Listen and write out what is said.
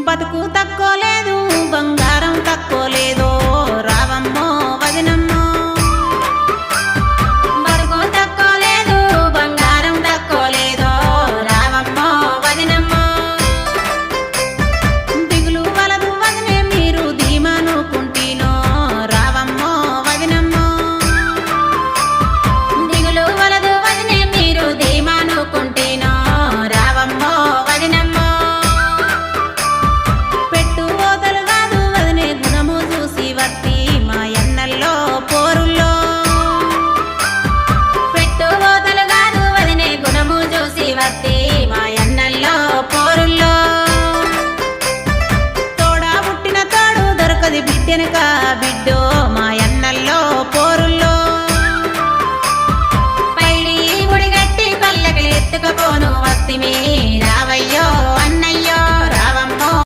బతుకు తక్కువలేదు బంగారం తక్కువలేదో రావమ్మో వదినమ్మో బతుకు తక్కువలేదు బంగారం తక్కువలేదో రావమ్మో వదినమ్మో దిగులు వలదు వదినే మీరు ధీమానుకుంటీనో రావమ్మో వదినమ్మో దిగులు వలదు వదినే మీరు ధీమానుకుంటీనో రావమ్మో వదినమ్మో పెట్టు ఓతలు కాదు వదినే గుణము చూసి వత్తి మా ఎన్నల్లో పోరుల్లో పెట్టు ఓతలు కాదు వదినే గుణము చూసి వత్తి మా ఎన్నల్లో పోరుల్లో తోడా పుట్టిన తోడు దొరకది బిడ్డెనక